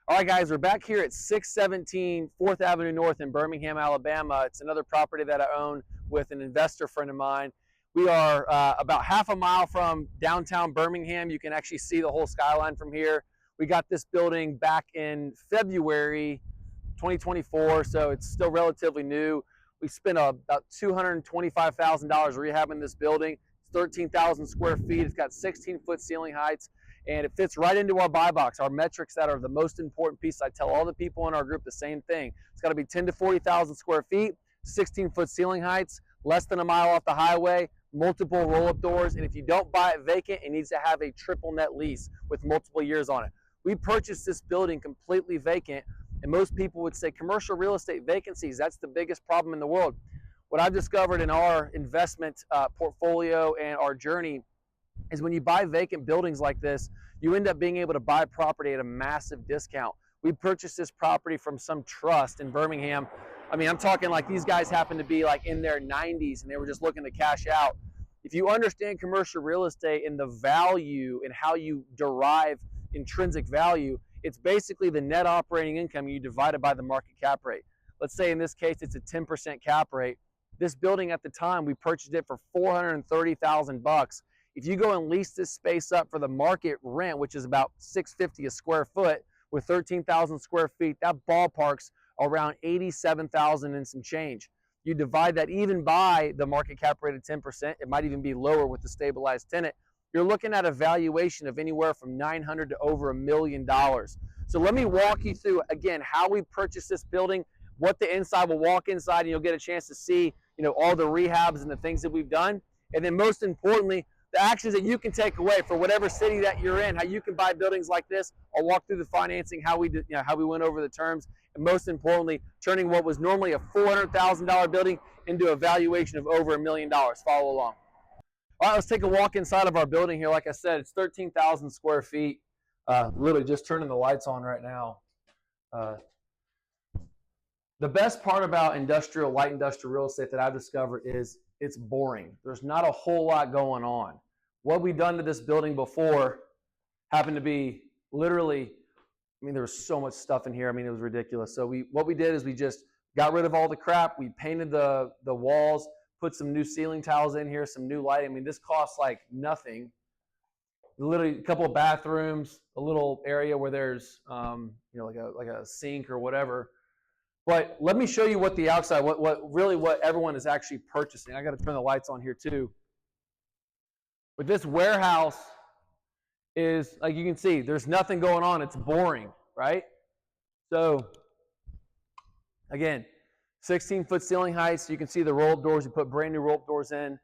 All right, guys, we're back here at 617 4th Avenue North in Birmingham, Alabama. It's another property that I own with an investor friend of mine. We are about half a mile from downtown Birmingham. You can actually see the whole skyline from here. We got this building back in February 2024, so it's still relatively new. We spent about $225,000 rehabbing this building. It's 13,000 square feet. It's got 16-foot ceiling heights, and it fits right into our buy box, our metrics that are the most important piece. I tell all the people in our group the same thing. It's got to be 10 to 40,000 square feet, 16-foot ceiling heights, less than a mile off the highway, multiple roll-up doors, and if you don't buy it vacant, it needs to have a triple net lease with multiple years on it. We purchased this building completely vacant, and most people would say commercial real estate vacancies, that's the biggest problem in the world. What I've discovered in our investment portfolio and our journey is when you buy vacant buildings like this, you end up being able to buy property at a massive discount. We purchased this property from some trust in Birmingham. I mean, I'm talking like these guys happen to be like in their 90s and they were just looking to cash out. If you understand commercial real estate and the value and how you derive intrinsic value, it's basically the net operating income you divided by the market cap rate. Let's say in this case it's a 10% cap rate. This building at the time, we purchased it for $430,000. If you go and lease this space up for the market rent, which is about $650 a square foot with 13,000 square feet, that ballpark's around $87,000 and some change. You divide that even by the market cap rate of 10%, it might even be lower with the stabilized tenant. You're looking at a valuation of anywhere from $900,000 to over $1 million. So let me walk you through again how we purchased this building, what the inside will walk inside, and you'll get a chance to see, all the rehabs and the things that we've done. And then most importantly, the actions that you can take away for whatever city that you're in, how you can buy buildings like this. I'll walk through the financing, how we did, how we went over the terms, and most importantly, turning what was normally a $400,000 building into a valuation of over $1 million. Follow along. All right, let's take a walk inside of our building here. Like I said, it's 13,000 square feet. Literally just turning the lights on right now. The best part about light industrial real estate that I've discovered is it's boring. There's not a whole lot going on. What we've done to this building before happened to be literally, there was so much stuff in here. It was ridiculous. So what we did is we just got rid of all the crap. We painted the walls, put some new ceiling tiles in here, some new lighting. This costs like nothing. Literally a couple of bathrooms, a little area where there's like a sink or whatever. But let me show you what the outside, what everyone is actually purchasing. I got to turn the lights on here too. But this warehouse is, like you can see, there's nothing going on. It's boring, right? So again, 16-foot ceiling heights. You can see the roll-up doors. You put brand new roll-up doors in.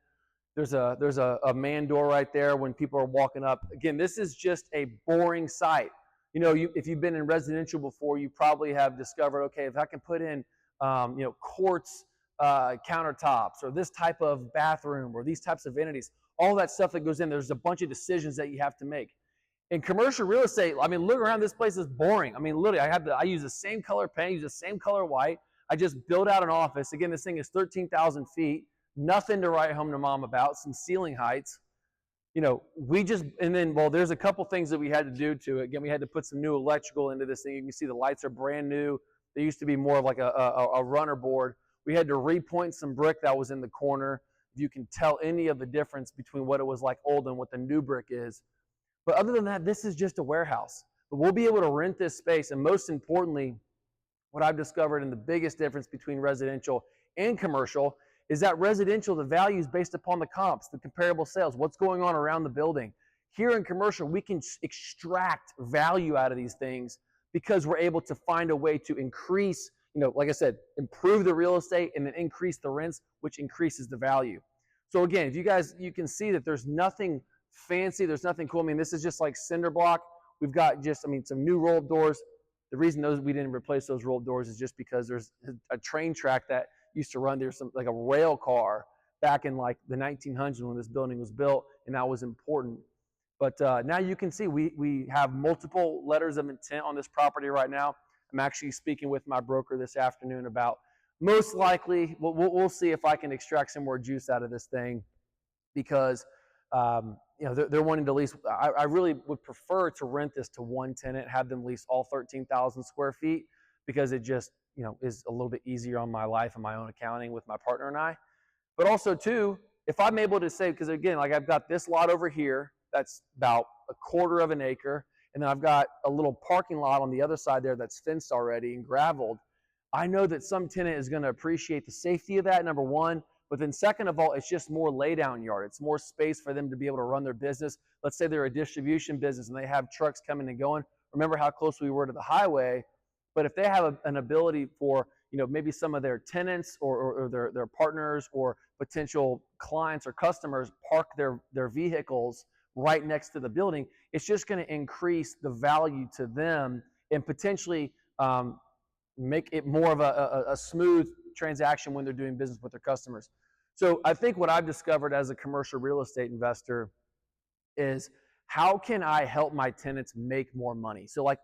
There's a man door right there when people are walking up. Again, this is just a boring site. If you've been in residential before, you probably have discovered, okay, if I can put in, quartz countertops or this type of bathroom or these types of vanities, all that stuff that goes in, there's a bunch of decisions that you have to make. In commercial real estate, look around, this place is boring. Literally, I use the same color paint, use the same color white. I just built out an office. Again, this thing is 13,000 feet, nothing to write home to mom about, some ceiling heights. There's a couple things that we had to do to it. Again, we had to put some new electrical into this thing. You can see the lights are brand new. They used to be more of like a runner board. We had to repoint some brick that was in the corner. If you can tell any of the difference between what it was like old and what the new brick is. But other than that, this is just a warehouse. But we'll be able to rent this space. And most importantly, what I've discovered and the biggest difference between residential and commercial is that residential, the value is based upon the comps, the comparable sales, what's going on around the building. Here in commercial, we can extract value out of these things because we're able to find a way to increase, like I said, improve the real estate and then increase the rents, which increases the value. So again, if you can see that there's nothing fancy, there's nothing cool. This is just like cinder block. We've got just, some new roll-up doors. The reason we didn't replace those roll-up doors is just because there's a train track that used to run there, like a rail car back in like the 1900s when this building was built, and that was important. But now you can see we have multiple letters of intent on this property right now. I'm actually speaking with my broker this afternoon about most likely, we'll see if I can extract some more juice out of this thing, because They're wanting to lease. I really would prefer to rent this to one tenant, have them lease all 13,000 square feet, because it just, is a little bit easier on my life and my own accounting with my partner and I. But also too, if I'm able to say, because again, like I've got this lot over here, that's about a quarter of an acre, and then I've got a little parking lot on the other side there that's fenced already and graveled. I know that some tenant is going to appreciate the safety of that, number one, but then second of all, it's just more laydown yard. It's more space for them to be able to run their business. Let's say they're a distribution business and they have trucks coming and going. Remember how close we were to the highway, but if they have an ability for, maybe some of their tenants or their partners or potential clients or customers park their vehicles right next to the building, it's just going to increase the value to them and potentially make it more of a smooth transaction when they're doing business with their customers. So I think what I've discovered as a commercial real estate investor is, how can I help my tenants make more money? So like,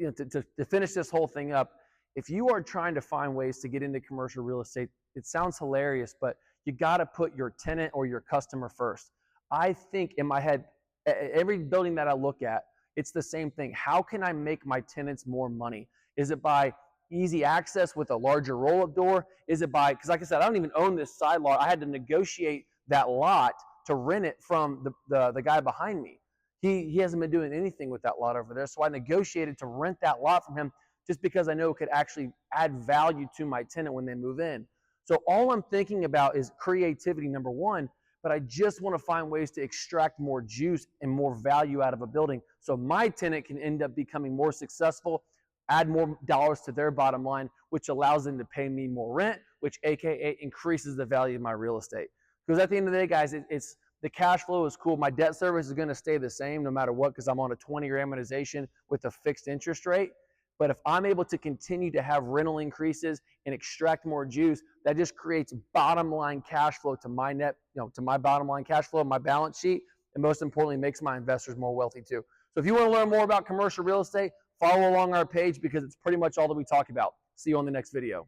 to finish this whole thing up, if you are trying to find ways to get into commercial real estate, it sounds hilarious, but you got to put your tenant or your customer first. I think in my head, every building that I look at, it's the same thing. How can I make my tenants more money? Is it by easy access with a larger roll-up door? Is it by, because like I said, I don't even own this side lot. I had to negotiate that lot to rent it from the guy behind me. He hasn't been doing anything with that lot over there, so I negotiated to rent that lot from him just because I know it could actually add value to my tenant when they move in. So all I'm thinking about is creativity, number one, but I just want to find ways to extract more juice and more value out of a building so my tenant can end up becoming more successful, add more dollars to their bottom line, which allows them to pay me more rent, which AKA increases the value of my real estate. Because at the end of the day, guys, it's the cash flow is cool. My debt service is going to stay the same no matter what, because I'm on a 20-year amortization with a fixed interest rate. But if I'm able to continue to have rental increases and extract more juice, that just creates bottom line cash flow to my to my bottom line cash flow, my balance sheet, and most importantly, makes my investors more wealthy too. So if you want to learn more about commercial real estate, follow along our page, because it's pretty much all that we talk about. See you on the next video.